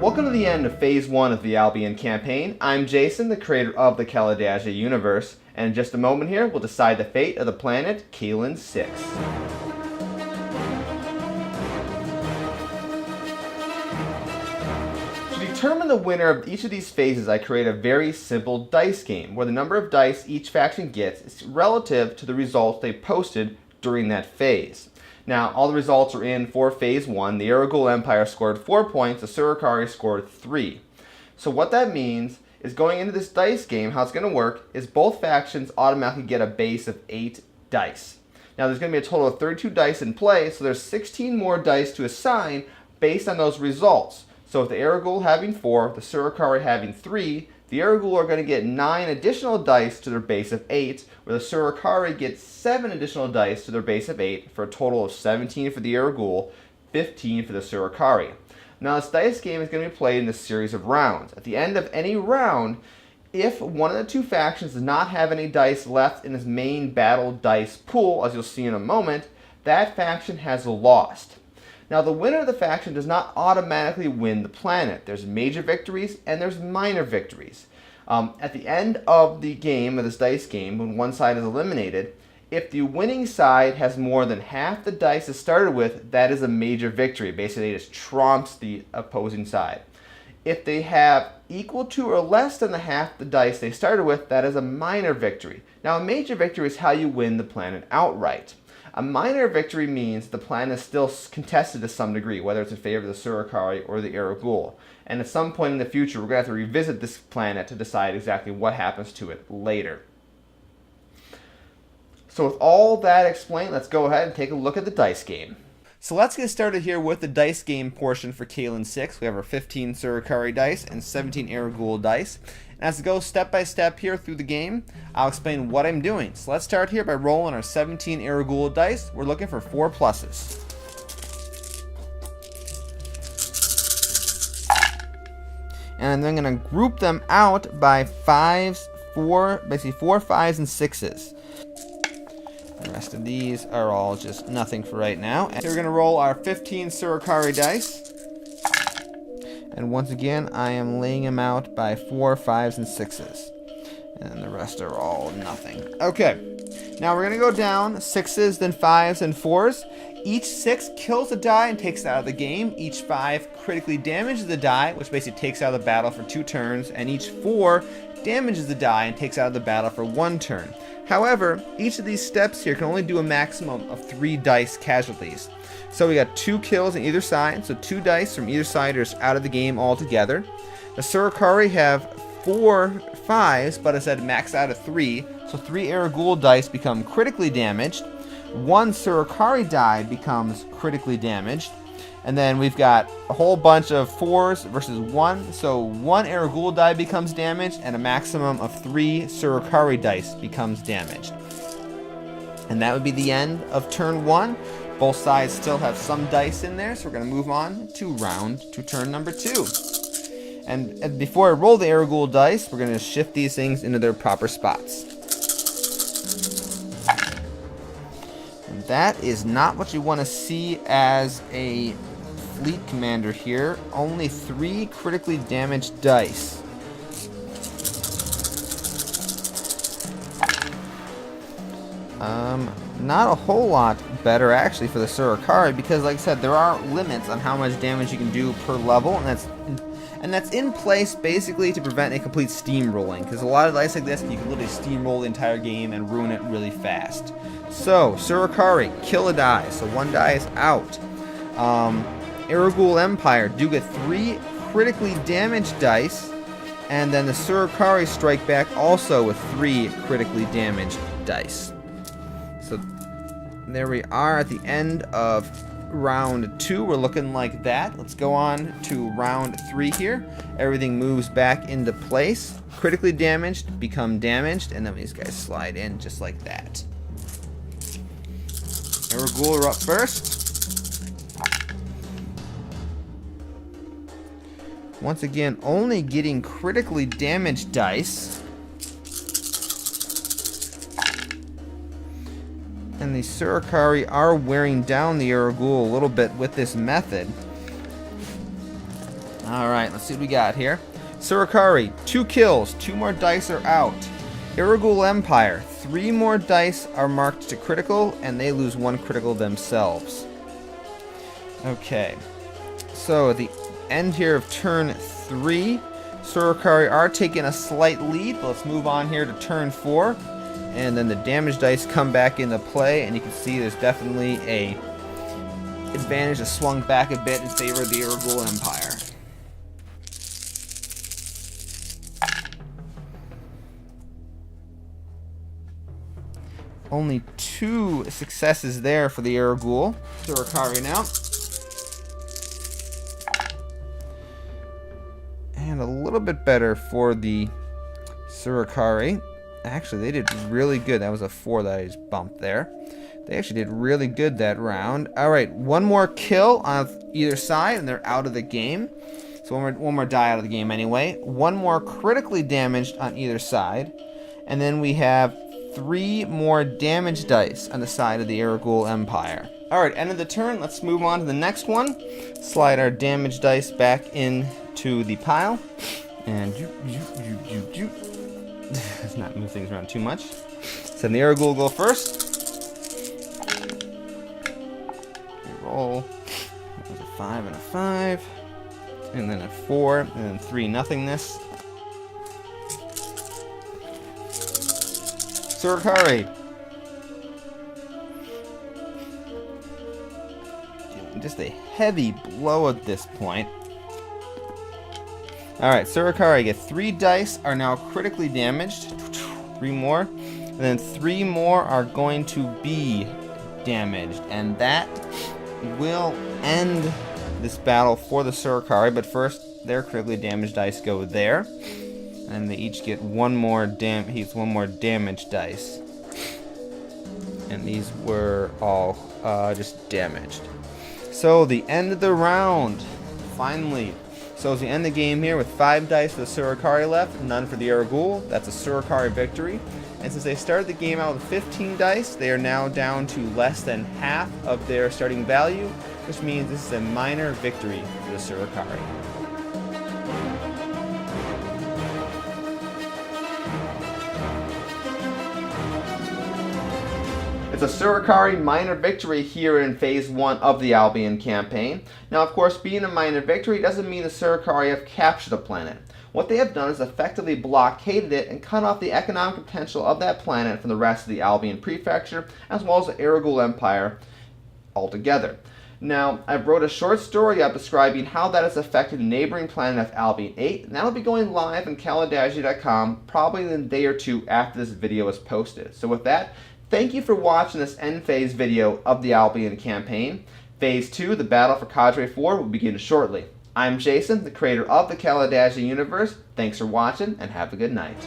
Welcome to the end of Phase 1 of the Albion Campaign. I'm Jason, the creator of the Kalidasia Universe, and in just a moment here, we'll decide the fate of the planet Kaylynn 6. To determine the winner of each of these phases, I create a very simple dice game, where the number of dice each faction gets is relative to the results they posted during that phase. Now, all the results are in for Phase 1. The Heragul Empire scored 4 points, the Surakari scored 3. So what that means is going into this dice game, how it's going to work is both factions automatically get a base of 8 dice. Now, there's going to be a total of 32 dice in play, so there's 16 more dice to assign based on those results. So with the Heragul having 4, the Surakari having 3, the Heragul are going to get 9 additional dice to their base of 8, where the Surakari gets 7 additional dice to their base of 8, for a total of 17 for the Heragul, 15 for the Surakari. Now this dice game is going to be played in a series of rounds. At the end of any round, if one of the two factions does not have any dice left in its main battle dice pool, as you'll see in a moment, that faction has lost. Now, the winner of the faction does not automatically win the planet. There's major victories and there's minor victories. At the end of the game, of this dice game, when one side is eliminated, if the winning side has more than half the dice it started with, that is a major victory. Basically, it just trumps the opposing side. If they have equal to or less than the half the dice they started with, that is a minor victory. Now, a major victory is how you win the planet outright. A minor victory means the planet is still contested to some degree, whether it's in favor of the Surakari or the Heragul. And at some point in the future, we're going to have to revisit this planet to decide exactly what happens to it later. So with all that explained, let's go ahead and take a look at the dice game. So let's get started here with the dice game portion for Kaylynn 6. We have our 15 Surakari dice and 17 Heragul dice. And as we go step by step here through the game, I'll explain what I'm doing. So let's start here by rolling our 17 Heragul dice. We're looking for 4 pluses. And then I'm going to group them out by 5s, 4, basically 4, 5s, and 6s. The rest of these are all just nothing for right now. And so we're going to roll our 15 Surakari dice. And once again, I am laying them out by 4, 5s, and 6s. And the rest are all nothing. Okay, now we're going to go down 6s, then 5s, and 4s. Each 6 kills a die and takes it out of the game. Each 5 critically damages the die, which basically takes out of the battle for 2 turns. And each 4 damages the die and takes out of the battle for 1 turn. However, each of these steps here can only do a maximum of 3 dice casualties. So we got 2 kills on either side, so 2 dice from either side are out of the game altogether. The Surakari have 4 5s, but instead max out of 3, so 3 Heragul dice become critically damaged. 1 Surakari die becomes critically damaged. And then we've got a whole bunch of 4s versus 1. So 1 Heragul die becomes damaged, and a maximum of 3 Surakari dice becomes damaged. And that would be the end of turn 1. Both sides still have some dice in there, so we're going to move on to turn number 2. And before I roll the Heragul dice, we're going to shift these things into their proper spots. And that is not what you want to see as a fleet commander here. Only 3 critically damaged dice. Not a whole lot better actually for the Surakari, because like I said, there are limits on how much damage you can do per level, and that's in place basically to prevent a complete steamrolling, because a lot of dice like this, you can literally steamroll the entire game and ruin it really fast. So Surakari, kill a die, so 1 die is out. Heragul Empire do get 3 critically damaged dice, and then the Surakari strike back also with 3 critically damaged dice. So there we are at the end of round 2. We're looking like that. Let's go on to round 3 here. Everything moves back into place. Critically damaged become damaged, and then these guys slide in just like that. Heragul are up first. Once again, only getting critically damaged dice. And the Surakari are wearing down the Heragul a little bit with this method. Alright, let's see what we got here. Surakari, 2 kills, 2 more dice are out. Heragul Empire, 3 more dice are marked to critical, and they lose 1 critical themselves. Okay, so at the end here of turn 3, Surakari are taking a slight lead, but let's move on here to turn 4. And then the damage dice come back into play, and you can see there's definitely a advantage that swung back a bit in favor of the Heragul Empire. Only 2 successes there for the Heragul. Surakari now. And a little bit better for the Surakari. Actually, they did really good. That was a 4 that I just bumped there. They actually did really good that round. Alright, 1 more kill on either side, and they're out of the game. So one more die out of the game anyway. 1 more critically damaged on either side. And then we have 3 more damage dice on the side of the Heragul Empire. Alright, end of the turn. Let's move on to the next one. Slide our damage dice back into the pile. And let's not move things around too much. So the Heragul go first. Roll. There's a 5 and a 5. And then a 4. And then 3 nothingness. Surakari. Just a heavy blow at this point. Alright, Surakari get 3 dice are now critically damaged. 3 more. And then 3 more are going to be damaged. And that will end this battle for the Surakari. But first, their critically damaged dice go there. And they each get 1 more damage dice. And these were all just damaged. So the end of the round, finally. So as we end the game here with 5 dice for the Surakari left, none for the Heragul. That's a Surakari victory. And since they started the game out with 15 dice, they are now down to less than half of their starting value, which means this is a minor victory for the Surakari. It's a Surakari minor victory here in Phase 1 of the Albion Campaign. Now, of course, being a minor victory doesn't mean the Surakari have captured a planet. What they have done is effectively blockaded it and cut off the economic potential of that planet from the rest of the Albion Prefecture, as well as the Heragul Empire altogether. Now, I wrote a short story up describing how that has affected the neighboring planet of Albion 8, and that will be going live on Kalidasia.com probably in a day or 2 after this video is posted. So with that, thank you for watching this end phase video of the Albion Campaign. Phase 2, the battle for Cadre 4, will begin shortly. I'm Jason, the creator of the Kalidasia Universe. Thanks for watching, and have a good night.